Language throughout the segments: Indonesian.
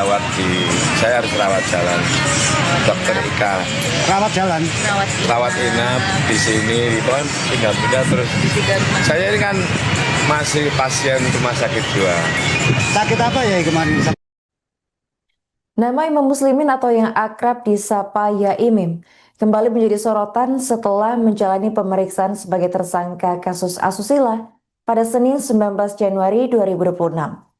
dirawat saya harus rawat jalan. Dokter Ika. Rawat jalan? Rawat inap di sini, kan pindah-pindah terus. Saya ini kan masih pasien rumah sakit jiwa. Sakit apa ya kemarin? Nama Imam Muslimin atau yang akrab disapa Yaimim kembali menjadi sorotan setelah menjalani pemeriksaan sebagai tersangka kasus asusila pada Senin 19 Januari 2026.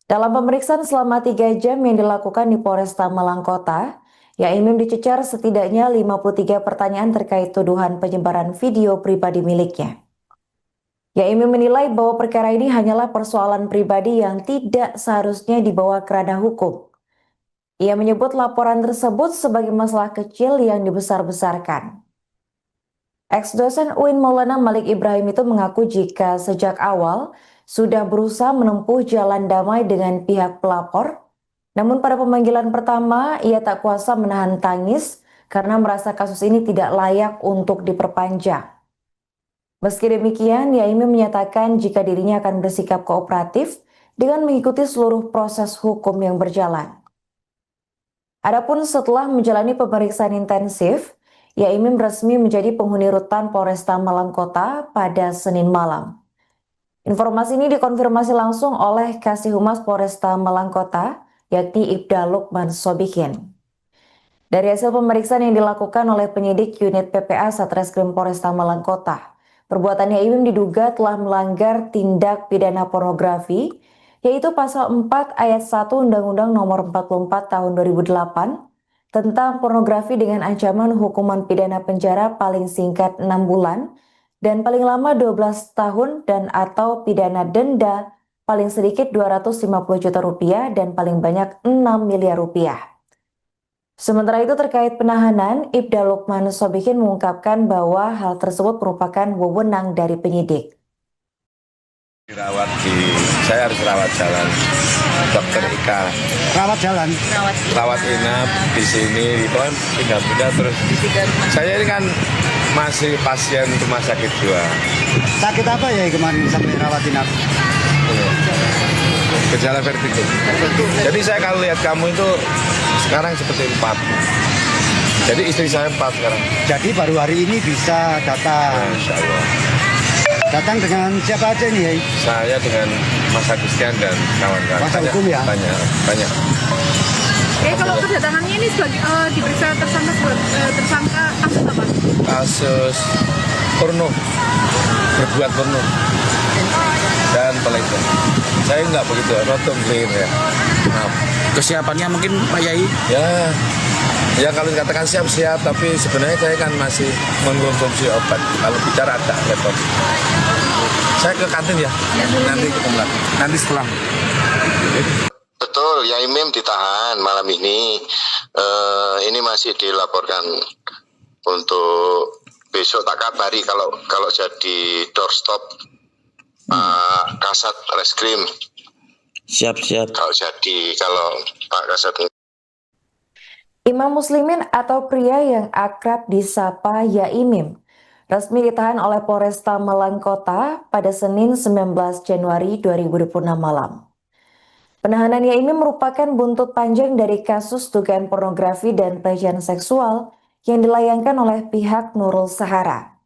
Dalam pemeriksaan selama 3 jam yang dilakukan di Polresta Malang Kota, Yaimim dicecar setidaknya 53 pertanyaan terkait tuduhan penyebaran video pribadi miliknya. Yaimim menilai bahwa perkara ini hanyalah persoalan pribadi yang tidak seharusnya dibawa ke ranah hukum. Ia menyebut laporan tersebut sebagai masalah kecil yang dibesar-besarkan. Ex-dosen UIN Maulana Malik Ibrahim itu mengaku jika sejak awal sudah berusaha menempuh jalan damai dengan pihak pelapor, namun pada pemanggilan pertama ia tak kuasa menahan tangis karena merasa kasus ini tidak layak untuk diperpanjang. Meski demikian, Yaimim menyatakan jika dirinya akan bersikap kooperatif dengan mengikuti seluruh proses hukum yang berjalan. Adapun setelah menjalani pemeriksaan intensif, Yaimim resmi menjadi penghuni rutan Polresta Malang Kota pada Senin malam. Informasi ini dikonfirmasi langsung oleh Kasih Humas Polresta Malang Kota, yakni Ibda Lukman Sobikin. Dari hasil pemeriksaan yang dilakukan oleh penyidik unit PPA Satreskrim Polresta Malang Kota, perbuatan Yaimim diduga telah melanggar tindak pidana pornografi, yaitu pasal 4 ayat 1 Undang-Undang Nomor 44 Tahun 2008 tentang pornografi dengan ancaman hukuman pidana penjara paling singkat 6 bulan dan paling lama 12 tahun dan atau pidana denda paling sedikit 250 juta rupiah dan paling banyak 6 miliar rupiah. Sementara itu terkait penahanan, Ibda Lukman Sobikin mengungkapkan bahwa hal tersebut merupakan wewenang dari penyidik. Saya harus rawat jalan. Dokter Ika. Rawat jalan? Rawat inap di sini, kan pindah-pindah terus. Saya ini kan masih pasien rumah sakit jiwa. Sakit apa ya kemarin sampai rawat inap? Gejala vertigo. Jadi saya kalau lihat kamu itu sekarang seperti 4. Jadi istri saya 4 sekarang. Jadi baru hari ini bisa datang? Insya Allah. Datang dengan siapa aja nih ya? Saya dengan Mas Agustian dan kawan-kawan. Masa hukum ya? Banyak. Kalau kedatangannya ini sebagai diperiksa tersangka kasus apa? Kasus porno, berbuat porno dan pelecehan. Saya nggak begitu, rotom clear ya. Nah, kesiapannya mungkin Pak Yai? Ya kalau dikatakan siap-siap, tapi sebenarnya saya kan masih mengkonsumsi obat. Kalau bicara ada repot. Saya ke kantin ya, nanti ketemu lagi. Nanti setelah. Betul, Yaimim ditahan malam ini. Ini masih dilaporkan untuk besok tak kabari kalau jadi doorstop Kasat Reskrim. Siap. Kalau Pak Kasat ini. Imam Muslimin atau pria yang akrab disapa Yaimim resmi ditahan oleh Polresta Malang Kota pada Senin 19 Januari 2026 malam. Penahanan Yaimim merupakan buntut panjang dari kasus dugaan pornografi dan pelecehan seksual yang dilayangkan oleh pihak Nurul Sahara.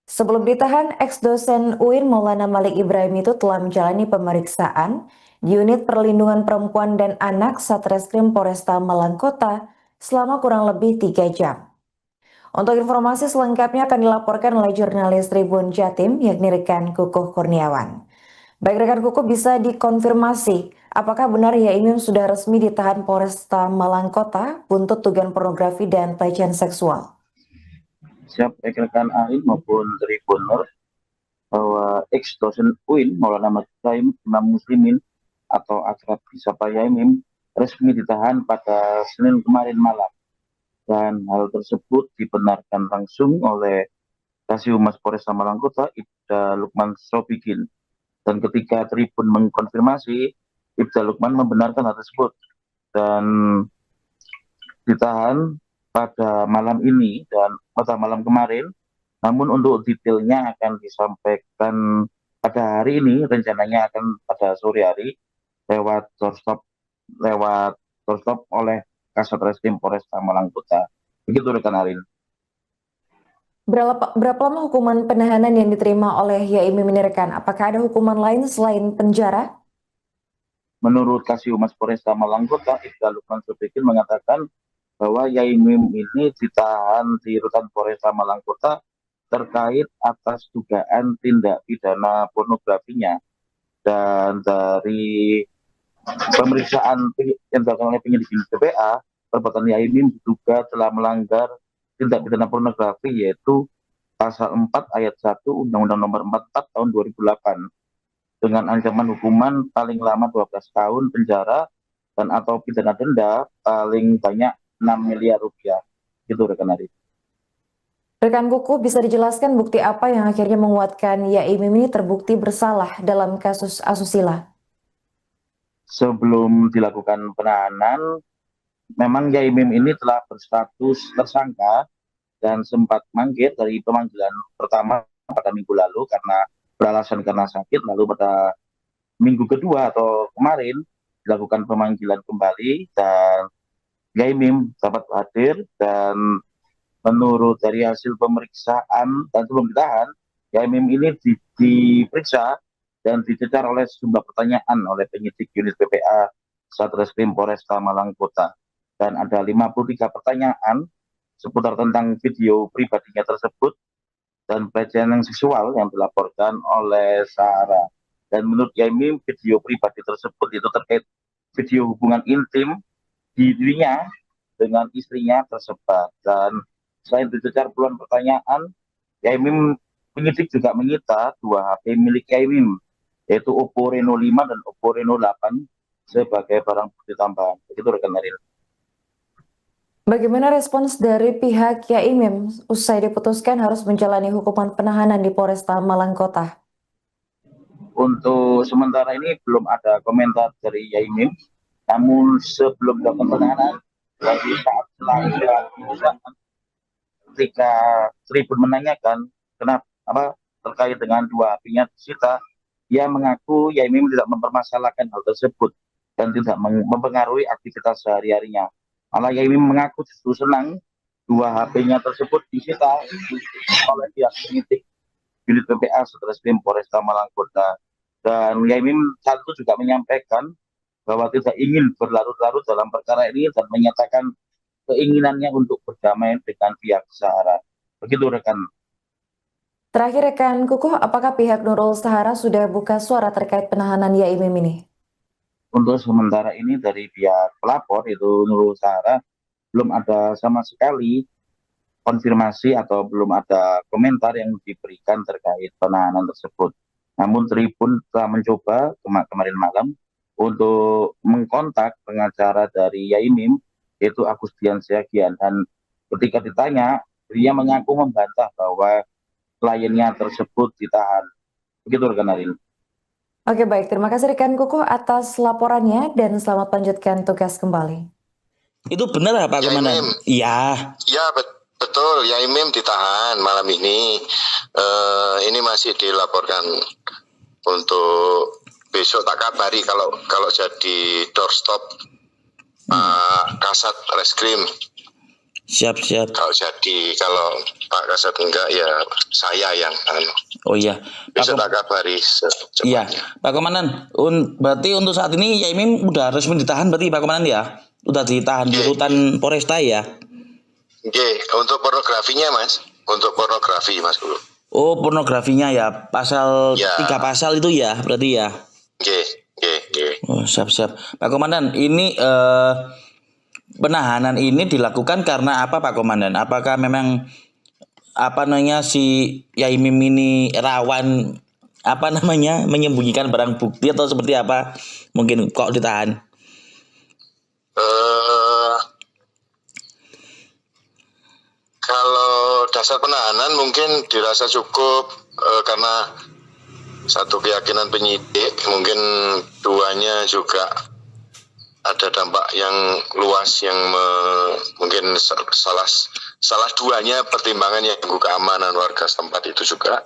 Sebelum ditahan, ex-dosen UIN Maulana Malik Ibrahim itu telah menjalani pemeriksaan di Unit Perlindungan Perempuan dan Anak Satreskrim Polresta Malang Kota selama kurang lebih 3 jam. Untuk informasi selengkapnya akan dilaporkan oleh jurnalis Tribun Jatim, yakni rekan Kukuh Kurniawan. Baik rekan Kukuh, bisa dikonfirmasi apakah benar Yaimim sudah resmi ditahan Polresta Malang Kota buntut dugaan pornografi dan pelecehan seksual? Siap rekan Ain maupun Tribunner bahwa ex-dosen UIN Maulana Malik Ibrahim Imam Muslimin atau akrab disapa Yaimim resmi ditahan pada Senin kemarin malam, dan hal tersebut dibenarkan langsung oleh Kasih Humas Polresta Malang Kota Ibda Lukman Sobikin. Dan ketika Tribun mengkonfirmasi, Ibda Lukman membenarkan hal tersebut dan ditahan pada malam ini dan pada malam kemarin. Namun untuk detailnya akan disampaikan pada hari ini, rencananya akan pada sore hari lewat doorstop lewat doorstop oleh Kasat Reskrim Polresta Malang Kota. Begitu rekan Arin. Berapa lama hukuman penahanan yang diterima oleh Yaimim ini rekan? Apakah ada hukuman lain selain penjara? Menurut Kasihumas Polresta Malang Kota, Ibda Lukman Sobikin mengatakan bahwa Yaimim ini ditahan di rutan Polresta Malang Kota terkait atas dugaan tindak pidana pornografinya. Dan dari pemeriksaan yang dilakukan oleh penyidik unit PPA, perbuatan Yaimim diduga telah melanggar tindak pidana pornografi, yaitu pasal 4 ayat 1 Undang-Undang Nomor 44 tahun 2008 dengan ancaman hukuman paling lama 12 tahun penjara dan atau pidana denda paling banyak 6 miliar rupiah. Itu rekan Adi. Rekan Kuku, bisa dijelaskan bukti apa yang akhirnya menguatkan Yaimim ini terbukti bersalah dalam kasus asusila? Sebelum dilakukan penahanan, memang Yaimim ini telah berstatus tersangka dan sempat mangkir dari pemanggilan pertama pada minggu lalu karena sakit. Lalu pada minggu kedua atau kemarin dilakukan pemanggilan kembali dan Yaimim dapat hadir, dan menurut dari hasil pemeriksaan dan sebelum ditahan, Yaimim ini diperiksa dan dicecar oleh sejumlah pertanyaan oleh penyidik unit PPA Satreskrim Polresta Malang Kota. Dan ada 53 pertanyaan seputar tentang video pribadinya tersebut dan pelecehan seksual yang dilaporkan oleh Sarah. Dan menurut Yaimim, video pribadi tersebut itu terkait video hubungan intim dirinya dengan istrinya tersebar. Dan selain dicecar puluhan pertanyaan, Yaimim penyidik juga menyita 2 HP milik Yaimim, yaitu Oppo Reno 5 dan Oppo Reno 8 sebagai barang bukti tambahan. Begitu rekan Aril. Bagaimana respons dari pihak Yaimim usai diputuskan harus menjalani hukuman penahanan di Polresta Malang Kota? Untuk sementara ini belum ada komentar dari Yaimim, namun sebelum dilakukan penahanan, dari saat setelah ketika Tribun menanyakan kenapa terkait dengan 2 HP-nya disita, dia mengaku Yaimim tidak mempermasalahkan hal tersebut dan tidak mempengaruhi aktivitas sehari-harinya. Malah Yaimim mengaku justru senang 2 HP-nya tersebut disita oleh pihak penyidik unit PPA Satreskrim Polresta Malang Kota. Dan Yaimim saat itu juga menyampaikan bahwa tidak ingin berlarut-larut dalam perkara ini dan menyatakan keinginannya untuk berdamai dengan pihak Sahara. Begitu rekan. Terakhir rekan Kukuh, apakah pihak Nurul Sahara sudah buka suara terkait penahanan Yaimim ini? Untuk sementara ini dari pihak pelapor itu Nurul Sahara belum ada sama sekali konfirmasi atau belum ada komentar yang diberikan terkait penahanan tersebut. Namun Tribun telah mencoba kemarin malam untuk mengkontak pengacara dari Yaimim, yaitu Agustian Siagian, dan ketika ditanya, dia mengaku membantah bahwa kliennya tersebut ditahan. Begitu rekan Aril. Oke baik, terima kasih rekan Kukuh atas laporannya dan selamat lanjutkan tugas kembali. Itu benar Pak Komandan? Iya. Ya betul, Yaimim ditahan malam ini. Ini masih dilaporkan untuk besok, tak kabari kalau jadi doorstop Kasat Reskrim. Siap. Kalau Pak Kasat enggak, ya saya yang Oh iya. bisa tak kabari Iya, Pak Komandan. Berarti untuk saat ini Yaimim udah resmi ditahan berarti Pak Komandan ya? Udah ditahan di rutan Polresta ya? Oke, untuk pornografinya Mas. Untuk pornografi Mas Guru. Oh, pornografinya ya. Pasal 3 pasal itu ya berarti ya? Oke. Oh, siap. Pak Komandan, ini penahanan ini dilakukan karena apa Pak Komandan? Apakah memang si Yaimim ini rawan menyembunyikan barang bukti atau seperti apa? Mungkin kok ditahan? Kalau dasar penahanan mungkin dirasa cukup karena satu keyakinan penyidik, mungkin duanya juga ada dampak yang luas yang mungkin salah duanya pertimbangan yang keamanan warga setempat itu juga.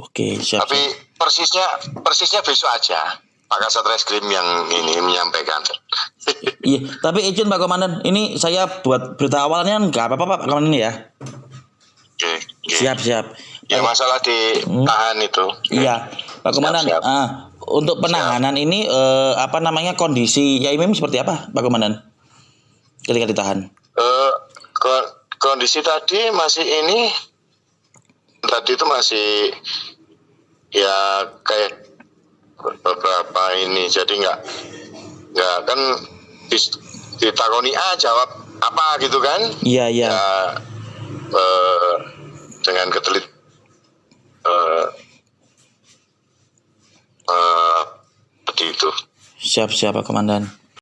Oke, siap. Tapi persisnya besok aja. Pak Kasat Reskrim yang ini menyampaikan. Iya, tapi izin Pak Komandan, ini saya buat berita awalnya nggak apa-apa Pak Komandan ya. Oke, oke. Siap. Ya masalah ditahan itu. Iya, Pak Komandan. Siap. Untuk penahanan ini apa namanya kondisi Yaimim seperti apa, Pak Komandan? Ketika ditahan. Kondisi tadi masih ini, tadi itu masih ya kayak beberapa ini, jadi nggak kan ditakoni jawab apa gitu kan? Iya. Ya, dengan ketelit seperti itu. Siap Pak Komandan.